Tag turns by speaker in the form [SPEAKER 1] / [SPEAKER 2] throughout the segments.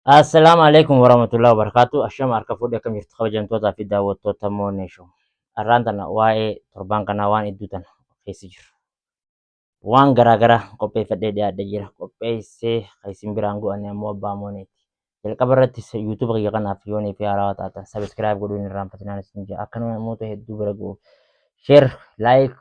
[SPEAKER 1] Assalamu alaikum warahmatullahi wabarakatuh. Asham harka fuudhee akkam jirtu kabajamtoota fi daawwattoota Moonee Show. Har'aan tana waa'ee torban kanaa waan hedduu tana keessa jiru. Waan garaagaraa qopheeffadhee dhiyaadhee jira. Qopheessee kan isin biraan go'anii ammoo abbaa Mooneeti. Jalqaba irratti YouTube kiyya kanaaf yoonii fi haarawaa taatan subscribe godhuun hin irraanfatinaa isin jira. Akka namoota hedduu bira ga'uuf share, like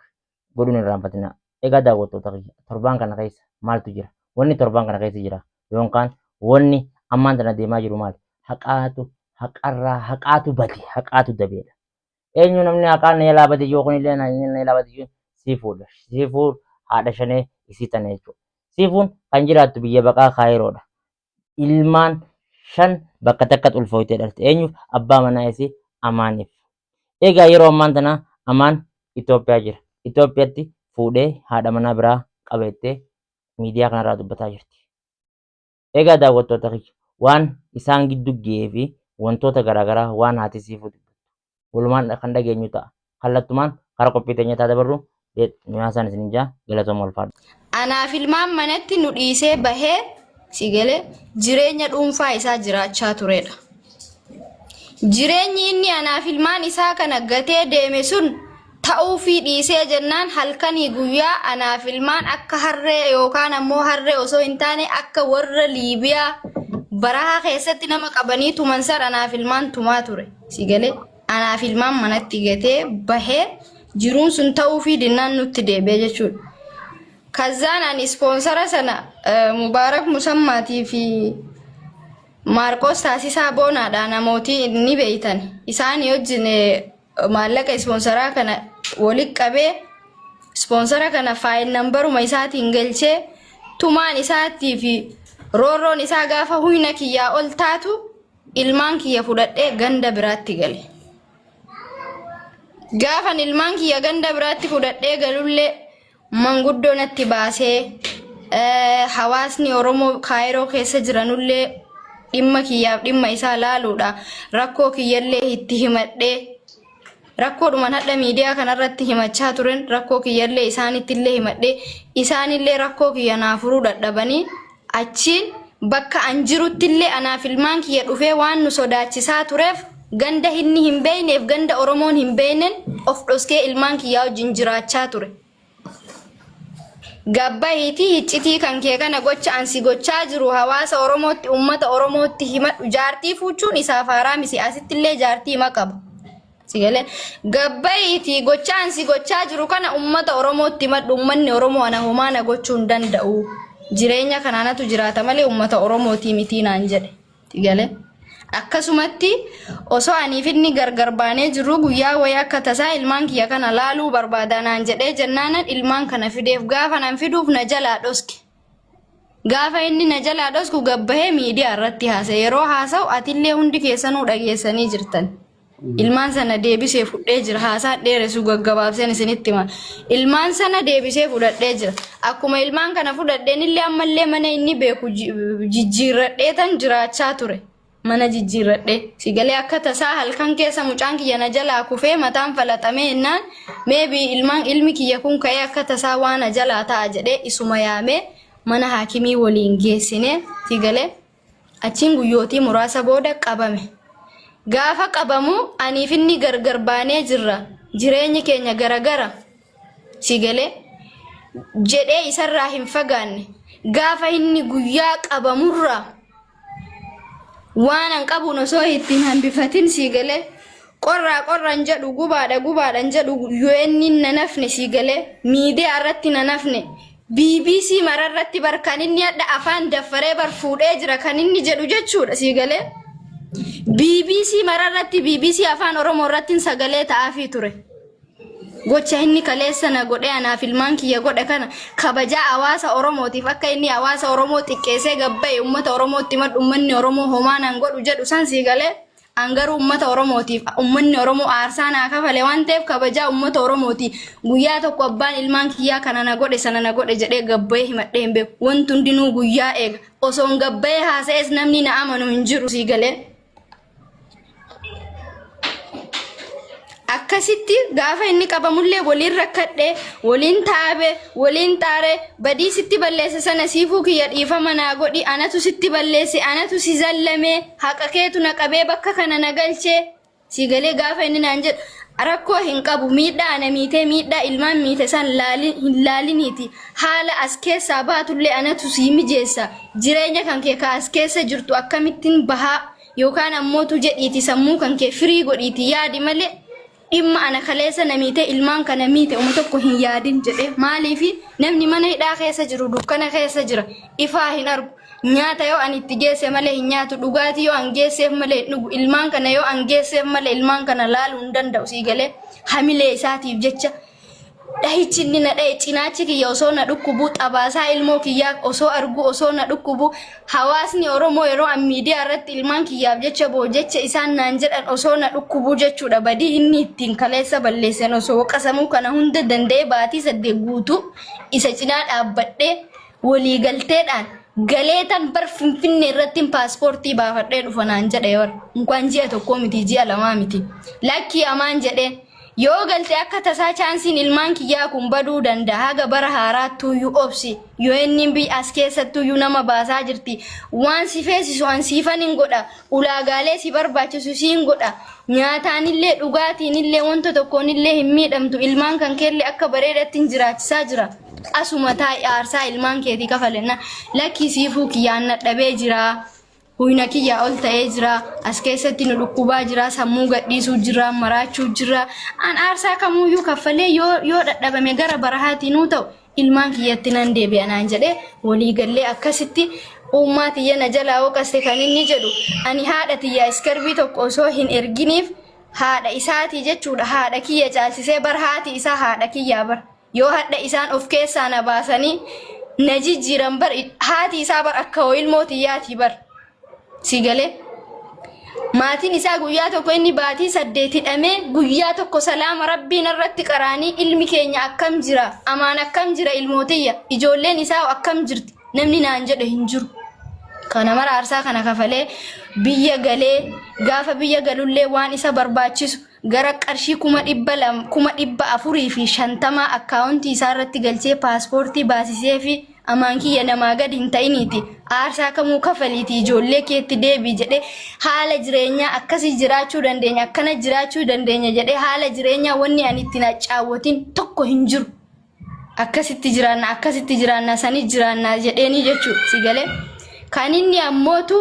[SPEAKER 1] godhuun hin irraanfatinaa. Egaa daawwattoota kiyya torban kana keessa maaltu jira? Wanni torban kana keessa jira yookaan wanni ammaan tana deemaa jiru maali? Haqaatu bade, haqaatu dabeedha. Eenyu namni haqaan na jalaa bade yoo kun illee na jalaa bade yoo siifuudha. Siifuun haadha shanee isii tana jechuudha. Siifuun kan jiraattu biyya baqaa Kaayiroodha. Ilmaan 5 bakka takkatti ulfooytee dhalte. Eenyuuf? Abbaa manaa isii Amaaniif. Egaa yeroo ammaan tana Amaan Itoophiyaa jira. Itoophiyaatti fuudhee haadha manaa biraa qabeettee miidiyaa kanarraa dubbataa jirti. Egaa daawwattoota kiyya waan isaan gidduu ga'ee fi wantoota garaagaraa waan haati siifuu dubbatu. Walumaan kan dhageenyu ta'a. Kallattumaan karaa qophii teenyaa ta'a dabarru nyaasaan isin jaa galatooma ulfaadha.
[SPEAKER 2] Anaaf ilmaan manatti nu dhiisee bahee si galee jireenya dhuunfaa isaa jiraachaa turedha. Jireenyi inni anaaf ilmaan isaa kana gatee deeme sun ta'uu fi dhiisee jennaan halkanii guyyaa anaaf ilmaan akka harree yookaan ammoo harree osoo hin taane akka warra Liibiyaa barahaa keessatti nama qabanii tuman san anaaf ilmaan tumaa ture. Si galee anaaf ilmaan manatti gatee bahee jiruun sun ta'uu fi dinnaan nutti deebi'e jechuudha. Kazaan ani sponsora sana Mubaarak Musammaatii fi Maarqos Taasisaa Boonaadha namooti ni beeytan. Isaan wajjin maallaqa sponsoraa kana walitti qabee sponsora kana faayil nambaruma isaatiin galchee tumaan isaatii fi roorroon isaa gaafa huyna kiyyaa ol taatu ilmaan kiyya fudhadhee ganda biraatti gale. Gaafan ilmaan kiyya ganda biraatti fudhadhee galullee manguddoo natti baasee hawaasni Oromoo Kaayiroo keessa jiranullee dhimma kiyyaaf dhimma isaa laaluudha. Rakkoo kiyyallee itti himadhee rakkoodhuman hadha miidiyaa kanarratti himachaa turen rakkoo kiyyallee isaanittillee himadhee isaanillee rakkoo kiyya naa furuu dadhabanii achiin bakka an jiruttillee anaaf ilmaan kiyya dhufee waan nu sodaachisaa tureef ganda inni hin beeyneef ganda Oromoon hin beeynen of dhoskee ilmaan kiyyaa wajjin jiraachaa ture. Gabbahiitii hiccitii kan kee kana gocha ansi gochaa jiru hawaasa Oromootti ummata Oromootti himadhu jaartii fuuchuun isaaf haaraa misi asittillee jaartii hima qaba. Sigale gabbahiitii gocha ansi gochaa jiru kana ummata Oromootti himadhu ummanni Oromoo ana homaana gochuu hin danda'u. Jireenya kanaanatu jiraata malee ummata Oromooti miti naan jedhe. Sigale akkasumatti osoo aniif inni gargar baanee jiru guyyaa wayii akka tasaa ilmaan kiyya kana laaluu barbaada naan jedhee jennaanan ilmaan kana fideef gaafa nan fiduuf na jalaa dhoske. Gaafa inni na jalaa dhosku gabbahee miidiyaa irratti haasa'e. Yeroo haasa'u atillee hundi keessanuu dhageessanii jirtan. Ilmaan sana deebisee fudhee jira. Haasaa dheeressu gaggabaabseen isinitti hima. Ilmaan sana deebisee fudhadhee jira. Akkuma ilmaan kana fudhadheen illee ammallee mana inni beeku jijjiirradhee tan jiraachaa ture. Mana jijjiirradhee. Sigalee akka tasaa halkan keessa mucaan kiyya na jalaa kufee mataan falaxamee innaan meebii ilmi kiyya kun ka'ee akka tasaa waan na jalaa ta'a jedhee isuma yaamee mana haakimii waliin geessine. Sigalee achiin guyyootii muraasa booda qabame. Gaafa qabamu aniif inni gargar baanee jirra. Jireenyi keenya garagara. Sigalee jedhee isarraa hin fagaanne. Gaafa inni guyyaa qabamurraa waan an qabuun osoo ittiin hambifatin sigalee qorraan jedhu gubaadhaan jedhu yoo inni na nafne sigalee miidiyaa irratti na nafne BBC mararratti bar kan inni adda afaan daffaree bar fuudhee jira kan inni jedhu jechuudha sigalee. BBC mararratti BBC afaan Oromoo irratti sagalee ta'aafii ture. Gocha inni kaleessa na godhe anaaf ilmaan kiyya godhe kana kabajaa hawaasa Oromootiif akka inni hawaasa Oromoo xiqqeessee gabba'e ummata Oromootti madhu ummanni Oromoo homaa nan godhu jedhu san sigalee angaruu ummata Oromootiif ummanni Oromoo aarsaa naa kafale waan ta'eef kabajaa ummata Oromooti guyyaa tokko abbaan ilmaan kiyyaa kana na godhe sana na godhe jedhee gabba'ee himadhee hin beeku. Wanti hundinuu guyyaa eega osoon gabba'ee haasa'es namni na amanu hin jiru sigalee. akkasitti gaafa inni qabamullee waliin rakkadhe waliin taabe waliin taare badii sitti balleesse sana siifuu kiyya dhiifama naa godhi anatu sitti balleesse anatu si zallame haqa keetu na qabee bakka kana na galchee si galee gaafa inni naan jedhu rakkoo hin qabu miidhaa ana miitee miidhaa ilmaan miite san hin laaliniiti haala as keessaa baatullee anatu sii mijeessa jireenya kan kee ka as keessa jirtu akkamittiin bahaa yookaan ammootu jedhiiti sammuu kan kee firii godhiiti yaadi malee dhimma ana kaleessa namiite ilmaan kana miite tokko hin yaadin jedhe maaliifi namni mana hidhaa keessa jiru dukkana keessa jira ifaa hin argu nyaata yoo ani itti geesse malee hin nyaatu dhugaatii yoo an geesseef malee dhugu ilmaan kana yoo an geesseef malee ilmaan kana laaluu hin danda'u sii galee hamilee isaatiif jecha dhahichi inni na dhahe cinaachi kiyya osoo na dhukkubu xabaasaa ilmoo kiyyaa osoo argu osoo na dhukkubu hawaasni Oromoo yeroo an miidiyaa irratti ilmaan kiyyaaf jecha boo jecha isaan naan jedhan osoo na dhukkubu jechuudha badii inni ittiin kaleessa balleessan osoo qasamuu kana hunda danda'ee baatii 8 guutuu isa cinaa dhaabbadhee walii galteedhaan galeetan bar Finfinnee irratti paaspoortii baafadhee dhufa naan jedhe war inkwaan ji'a tokko miti ji'a lamaa miti lakkii amaan jedheen yoo galte akka tasaa chaansiin ilmaan kiyyaa kun baduu danda'a haga bara haaraattuyyuu obsi yoo inni bi as keessattuyyuu nama baasaa jirti waan si feesisu an siifan hin godha ulaagaalee si barbaachisu siin godha nyaataanillee dhugaatiinillee wanta tokkoonillee hin miidhamtu ilmaan kan keellee akka bareedatti hin jiraachisaa jira asuma taa'e aarsaa ilmaan keetii kafalenna lakkii siifuu kiyyaan nadhabee jira huyna kiyya ol ta'ee jira as keessatti nu dhukkubaa jira sammuu gadhiisuu jira maraachuu jira an aarsaa kamuyyuu kaffalee yoo dadhabame gara barahaatinuu ta'u ilmaan kiyyatti nan deebi'anaan jedhe walii gallee akkasitti ummaa tiyya na jalaa oqaste kan inni jedhu ani haadha tiyya iskarbii tokko osoo hin erginiif haadha isaatii jechuudha haadha kiyya caalchisee bar haati isaa haadha kiyyaa bar yoo hadha isaan of keessaa na baasanii na jijjiiran bar haati isaa bar akka ilmoo tiyyaati bar sigale maatiin isaa guyyaa tokko inni baatii 8 hidhamee guyyaa tokko salaama rabbiin irratti qaraanii ilmi keenya akkam jira amaan akkam jira ilmootiyya ijoolleen isaa akkam jirti namni naan jedhe hin jiru kana mara aarsaa kana kafalee biyya galee gaafa biyya galullee waan isa barbaachisu gara qarshii 450 akkaawuntii isaa irratti galchee paaspoortii baasisee fi amaan kiyya namaa gadi hin ta'iniiti aarsaa kamuu kafaliiti ijoollee keetti deebii jedhe haala jireenyaa akkasii jiraachuu dandeenya akkana jiraachuu dandeenya jedhe haala jireenyaa wanni ani itti na caawwatin tokko hin jiru akkasitti jiraanna sanii jiraanna jedheeni jechuu si galee kan inni ammootu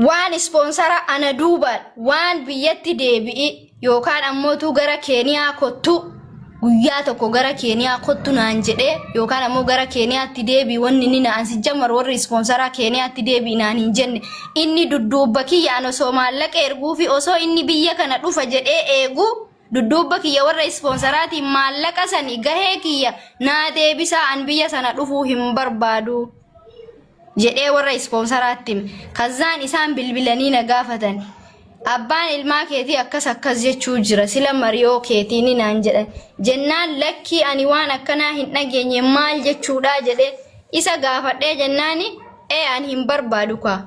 [SPEAKER 2] waan ispoonsara ana duubaan waan biyyatti deebi'i yookaan ammootu gara Keeniyaa kottu guyyaa tokko gara Keeniyaa kottu naan jedhe yookaan ammoo gara Keeniyaatti deebii wanni inni naan si jammar warri ispoonsara Keeniyaatti deebii naan hin jenne inni dudduubba kiyyaan osoo maallaqa erguu fi osoo inni biyya kana dhufa jedhee eegu dudduubba kiyya warra ispoonsaraatiin maallaqa sani gahee kiyya naa deebisaa an biyya sana dhufuu hin barbaadu jedhee warra ispoonsaraatti kazaan isaan bilbilanii na gaafatan abbaan ilmaa keetii akkas jechuu jira sila mariyoo keetii ni naan jedhan jennaan lakkii ani waan akkanaa hin dhageenye maal jechuudha jedhe isa gaafadhee jennaani ani hin barbaadu kwa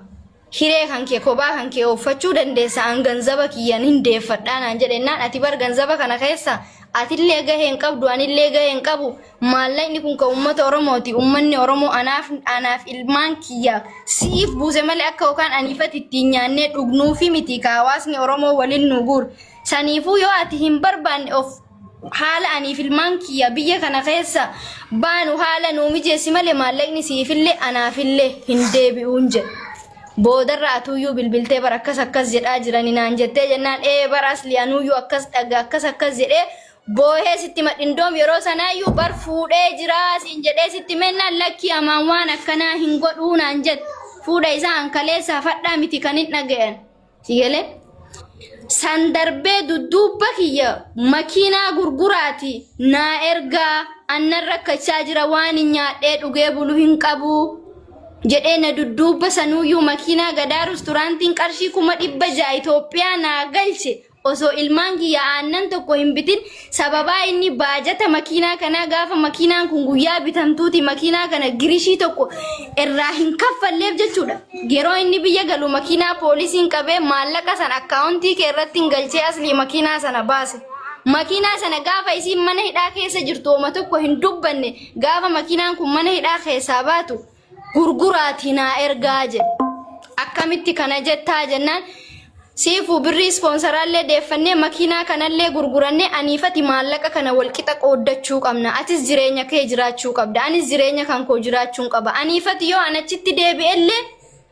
[SPEAKER 2] hiree kan kee kophaa kan kee uffachuu dandeessa an ganzaba kiyyan hin deeffadhaa naan jedhennaan ati bar ganzaba kana keessa atillee gahee hin qabdu anillee gahee hin qabu maallaqni kun ka ummata Oromooti ummanni Oromoo anaaf ilmaan kiyya siif buuse malee akka yookaan aniifatti ittiin nyaannee dhugnuufi miti ka hawaasni Oromoo waliin nu guur saniifuu yoo ati hin barbaanne of haala aniif ilmaan kiyya biyya kana keessa baanu haala nuu mijeessi malee maallaqni siifillee anaafillee hin deebi'uun jedhe boodarra atuyyuu bilbiltee bar akkas jedhaa jirani naan jettee jennaan bar asli anuyyuu akkas dhaga akkas jedhee boohee sitti madhindoom yeroo sanaayyuu bar fuudhee jira siin jedhee sitti mennaan lakkii amaan waan akkanaa hin godhuu naan jette fuudha isaa ankaleessaa fadhaa miti kan hin dhagayan sigalee san darbee dudduubba kiyya makiinaa gurguraati naa ergaa annan rakkachaa jira waan hin nyaadhee dhugee bulu hin qabu jedhee na dudduubba sanuyyuu makiinaa gadaa resturaantiin qarshii 600 Itoophiyaa naa galche osoo ilmaan kiyya aannan tokko hin bitin sababaa inni baajata makiinaa kanaa gaafa makiinaan kun guyyaa bitamtuuti makiinaa kana girishii tokko irraa hin kaffalleef jechuudha. Yeroo inni biyya galu makiinaa poolisiin qabee maallaqa sana akkaawuntii kee irratti hin galchee aslii makiinaa sana baase. Makiinaa sana gaafa isiin mana hidhaa keessa jirtu oma tokko hin dubbanne gaafa makiinaan kun mana hidhaa keessaa baatu gurguraati naa ergaa jedhe. Akkamitti kana jettaa jennaan siifu birrii ispoonsaraallee deeffannee makiinaa kanallee gurgurannee aniifati maallaqa kana walqixa qooddachuu qabna. Atis jireenya kee jiraachuu qabda. Anis jireenya kan koo jiraachuun qaba. Aniifati yoo anachitti deebi'ellee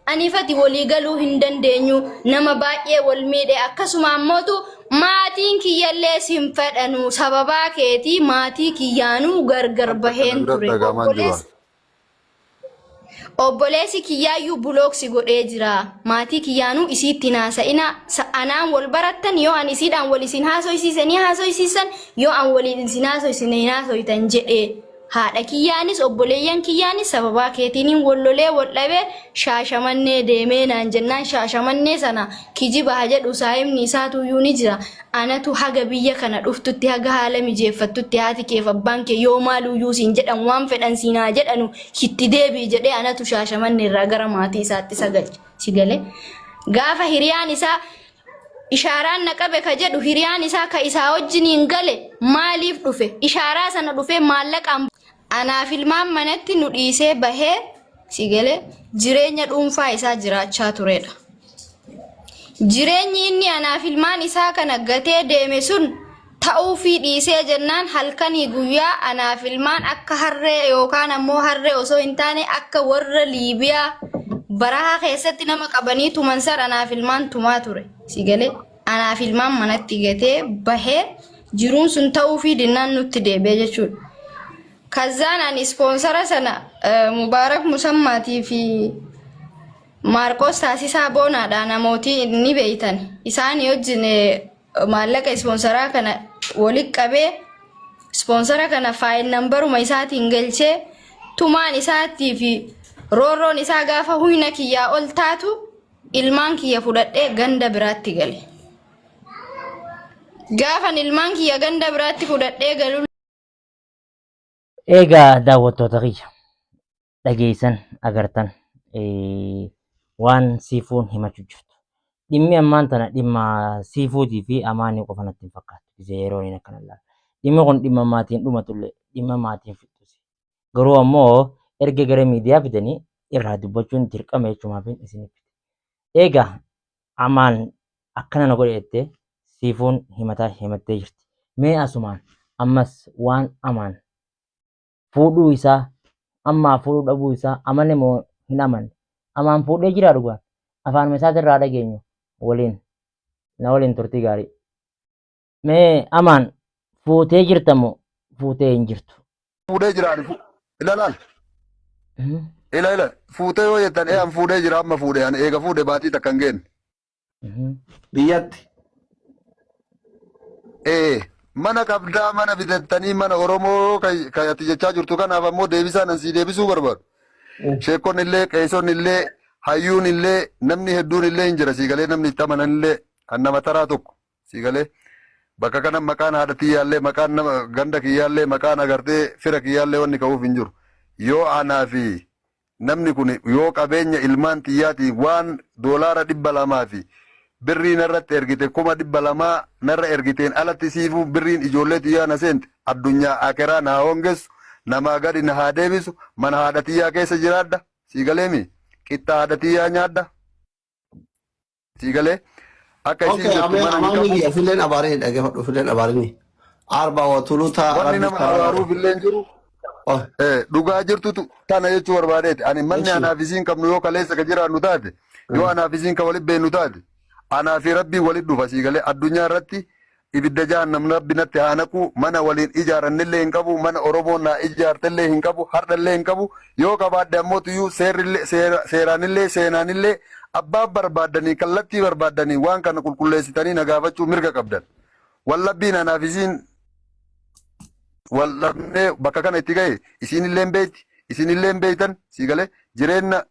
[SPEAKER 2] aniifati walii galuu hin dandeenyu nama baay'ee wal miidhe akkasuma ammootu maatiin kiyyallee sin fedhanu sababaa keetii maatii kiyyaanuu gargar baheen ture. Obboleessi kiyyaayyuu bulooksi godhee jira. Maatii kiyyaanuu isiitti naasa'ina anaan wal barattan yoo an isiidhaan wal isin haasoysiisan yoo an waliin isin haasoytan jedhee. Haadha kiyyaanis obboleeyyan kiyyaanis sababaa keetiin wallolee waldhabee shaashamannee deemee naan jennaan shaashamannee sana kijiba jedhu saayimni isaatuyyuu ni jira. Anatu haga biyya kana dhuftutti haga haala mijeeffattutti haati keef abbaan kee yoo maaluyyuu siin jedhan waan fedhan siinaa jedhanu hitti deebii jedhee anatu shaashamannee irraa gara maatii isaatti sagalche. Sigale gaafa hiriyaan isaa ishaaraan naqabe ka jedhu hiriyaan isaa ka isaa wajjiniin gale maaliif dhufe ishaaraa sana dhufe maallaqaan anaaf ilmaan manatti nu dhiisee bahee sigale jireenya dhuunfaa isaa jiraachaa turedha. Jireenyi inni anaaf ilmaan isaa kana gatee deeme sun ta'uu fi dhiisee jennaan halkanii guyyaa anaaf ilmaan akka harree yookaan ammoo harree osoo hin taane akka warra Liibiyaa barahaa keessatti nama qabanii tuman san anaaf ilmaan tumaa ture. Sigale anaaf ilmaan manatti gatee bahee jiruun sun ta'uu fi dinnaan nutti deebi'e jechuudha. Kazaan ani ispoonsara sana Mubaarak Musammaatii fi Maarqos Taasisaa Boonaadha namooti ni beeytan. Isaan wajjin maallaqa ispoonsaraa kana walitti qabee ispoonsara kana faayil nambaruma isaatiin galchee tumaan isaatii fi roorroon isaa gaafa huyna kiyyaa ol taatu ilmaan kiyya fudhadhee ganda biraatti gale. Gaafan ilmaan kiyya ganda biraatti fudhadhee galu.
[SPEAKER 1] Egaa daawwattoota kiyya dhageessan agartan waan siifuun himachuu jirtu. Dhimmi ammaan tana dhimma siifuutii fi amaanii qofa natti hin fakkaatu. Gisee yeroo inni akkana laala. Dhimmi kun dhimma maatiin dhumatullee dhimma maatiin fixuusi. Garuu ammoo erga gara miidiyaa fidanii irraa dubbachuun dirqama jechuumaaf isin fide. Egaa amaan akkana na godheette siifuun himattee jirti. Mee asumaan ammas waan amaan fuudhuu isaa ammaa fuudhuu dhabuu isaa amane moo hin amanne? Amaan fuudhee jira dhugaan afaan isaati irraa dhageenyu waliin turtii gaarii. Mee amaan fuutee jirta moo fuutee hin jirtu?
[SPEAKER 3] Fuudhee jiraan ilaalaal. Ila fuutee yoo jettan an fuudhee jira amma fuudhee an eega fuudhee baatii takka hin geenne.
[SPEAKER 4] Biyyatti.
[SPEAKER 3] Mana qabdaa mana bitattanii mana Oromoo kayati jechaa jirtu kanaaf ammoo deebisaan ansii deebisuu barbaadu. Sheekon illee qeesson illee hayyuun illee namni hedduun illee hin jira siigalee namni itti amanan illee kan nama taraa tokko siigalee bakka kana maqaan haadha tiyyaallee maqaan nama ganda kiyyaallee maqaan agartee fira kiyyaallee wanni ka'uuf hin jiru. Yoo anaa fi namni kun yoo qabeenya ilmaan tiyyaatiin waan doolaara 200 fi birriin irratti ergite 200 narra ergiteen alatti siifu birriin ijoollee tiyyaa na seente addunyaa akeraa na hongeessu nama gadi na haa deebisu mana haadha tiyyaa keessa jiraadha siigaleemi qixxa haadha tiyyaa nyaadha siigalee akka isin jettu mana ni qabu
[SPEAKER 4] fileen abaaree dhaggeeffadhu fileen abaaree arba watuluta
[SPEAKER 3] wanni nama abaaruuf illee jiru dhugaa jirtutu tana jechuu barbaadeeti ani manni anaaf isiin qabnu yoo kaleessa ka jiraannu taate yoo anaaf isiin ka walitti beennu taate anaa fi rabbii walitti dhufa siigalee addunyaa irratti ibidda jahannam rabbi natti haa naqu mana waliin ijaarannillee hin qabu mana Oromoon naa ijaartellee hin qabu hardallee hin qabu yoo qabaadde ammoo tuyyuu seeraanillee seenaanillee abbaa barbaadanii kallattii barbaadanii waan kana qulqulleessitanii na gaafachuu mirga qabdan wallabbiin anaaf isiin wallabnee bakka kana itti gahe isinillee beeyti isinillee beeytan siigalee jireenya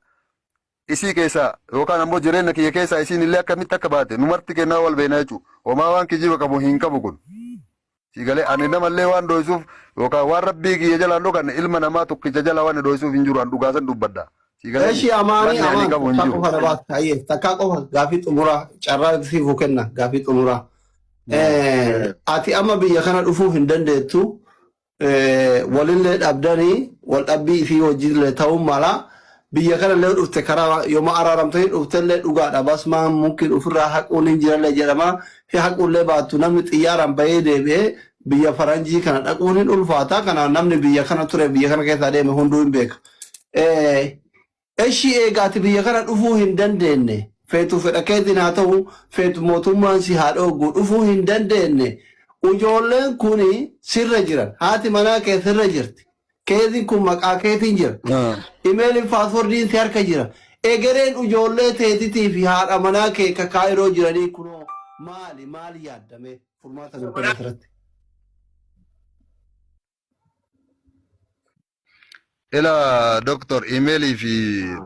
[SPEAKER 3] isii keessa yookaan ammoo jireenya kiyya keessa isiin illee akkamitti akka baate numarti kennaa wal beena jechuudha. Homaa waan kijiba qabu hin qabu kun. Sigalee ani namallee waan dho'isuuf yookaan waan rabbii kiyya jalaan dhokan ilma namaa tokkicha jala waan dho'isuuf hin jiru an dhugaasan dubbadda.
[SPEAKER 4] Eeshi amaanii takka qofa dhabaat taa'ee takka qofa gaafii xumuraa carraa siifuu kenna gaafii xumuraa. Ati amma biyya kana dhufuu hin dandeettu walillee dhabdanii wal dhabbii fi hojiilee ta'uun mala biyya kana illee dhufte karaa yooma araaramtanii dhuftellee dhugaadha basmaan mungkin ofirraa haquun hin jirallee jedhama haquullee baattu namni xiyyaaraan bahee deebi'ee biyya faranjii kana dhaquun hin ulfaata kana namni biyya kana ture biyya kana keessa deeme hunduu hin beeka. Eshi eegaati biyya kana dhufuu hin dandeenye feetu fedha keetiin haa ta'u feetu mootummaan si haa dhooggu dhufuu hin dandeenye ijoolleen kun sirra jiran haati manaa kee sirra jirti keetiin kun maqaa keetiin jira imeeliin paaswordiin si harka jira egereen ijoollee teetitii fi haadha manaa kee kakaa yeroo jiranii kunoo maali yaaddame furmaata gurgurtaa irratti.
[SPEAKER 3] Ila doktor emailii fi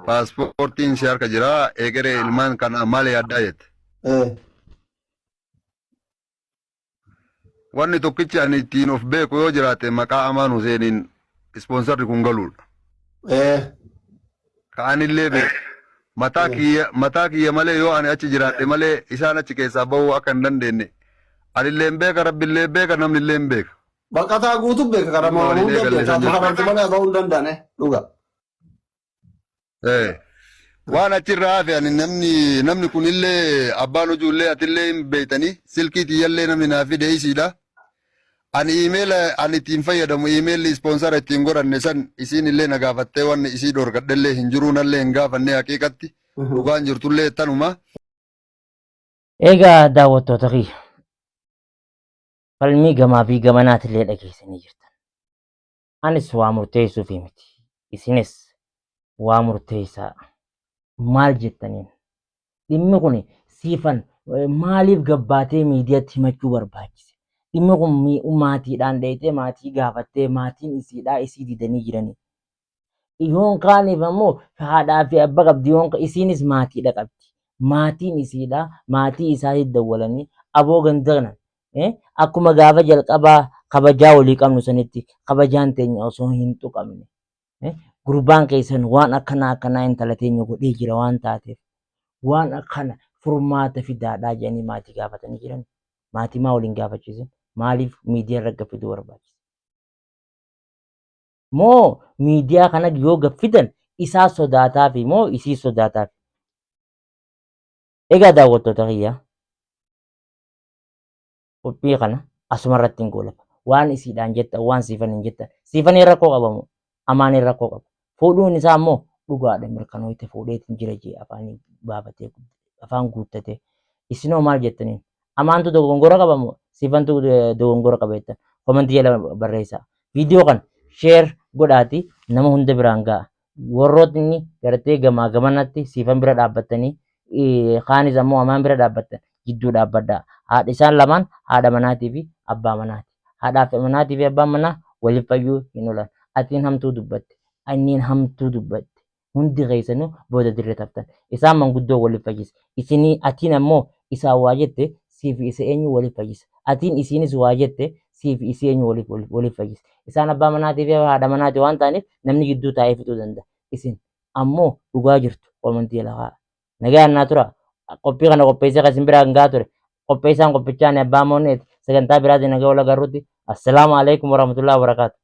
[SPEAKER 3] paaspoortiin si harka jira egeree ilmaan kana maal yaaddaa jette? Wanni tokkichi ani ittiin of beeku yoo jiraate maqaa Amaan Huseeniin ispoonsarri kun galuudha. Ka'anillee beeku. Mataa kiyya malee yoo ani achi jiraadhe malee isaan achi keessaa bahuu akka hin dandeenye. Anillee hin beeka rabbillee beeka namnillee hin beeka.
[SPEAKER 4] Baqataa guutuu beeka karamaa hunda beeka kanatti malee bahuu hin danda'ane dhuga.
[SPEAKER 3] Waan achirraa hafe ani namni kunillee abbaan hojuullee atillee hin beektanii silkii tiyyallee namni naaf fide isiidha. Ani iimeela ani ittiin fayyadamu iimeelli ispoonsara ittiin godhanne san isiin illee na gaafattee wanni isii dhorgadhellee hin jiruu nallee hin gaafanne haqiiqatti dhugaan jirtullee tanuma.
[SPEAKER 1] Egaa daawwattoota kiyya falmii gamaa fi gamanaatillee dhageessanii jirtan. Anis waa murteessuuf miti. Isinis waa murteessaa. Maal jettaniin dhimmi kun siifan maaliif gabbaatee miidiyaatti himachuu barbaachise? Dhimmi kun maatiidhaan dheeyitee maatii gaafattee maatiin isiidhaa isii didanii jiranii. Yoon kaaniif ammoo haadhaa fi abbaa qabdi yoon isiinis maatiidha qabdi. Maatiin isiidhaa maatii isaatiif dawwalanii aboo gandanan akkuma gaafa jalqabaa kabajaa walii qabnu sanitti kabajaan teenya osoo hin tuqamne. Gurbaan keessan waan akkanaa intala teenya godhee jira waan taateef waan akkana furmaata fidaadhaa jedhanii maatii gaafatanii jiran. Maatii maa waliin gaafachiisan? Maaliif miidiyaa irra gaffiduu barbaachisa? Moo miidiyaa kana yoo gaffidan isaa sodaataa fi moo isii sodaataa fi? Egaa daawwattoota kiyyaa qophii kana asuma irratti hin goolaba. Waan isiidhaan jettan waan siifan hin jettan siifanii rakkoo qabamu amaanii rakkoo qaba. Fuudhuun isaa immoo dhugaadha mirkanooyte fuudheetiin jira jee afaan baafatee afaan guuttatee isinoo maal jettaniin amaantu dogongora qabamu siifantu dogongora qabeettan komentii jala barreessaa. Viidiyoo kana sheer godhaati nama hunda biraan ga'a. Warrootni gartee gamaa gamanatti siifan bira dhaabbattanii kaanis ammoo amaan bira dhaabbattan gidduu dhaabbadhaa. Haadha isaan lamaan haadha manaatii fi abbaa manaati. Haadhaa manaatii fi abbaan manaa waliif fayyuu hin oolan. Atiin hamtuu dubbatte. Anniin hamtuu dubbatte. Hundi keessanuu booda dirree taftan. Isaan manguddoo waliif fayyisa. Isinii atiin ammoo isaan waa jette siif isa eenyu waliif fayyisa. Atiin isiinis waa jette siif isa eenyu waliif fayyisa. Isaan abbaa manaatii fi haadha manaatii waan ta'aniif namni gidduu taa'ee fixuu danda'a. Isin ammoo dhugaa jirtu komentii lafaa. Nagaan naa tura. Qophii kana qopheessee kan isin biraan gaa ture. Qopheessaan qophichaan abbaa moonneeti. Sagantaa biraatiin nagaa wal agarruutti. Assalaamu alaikum warahmatullahi wabarakatuh.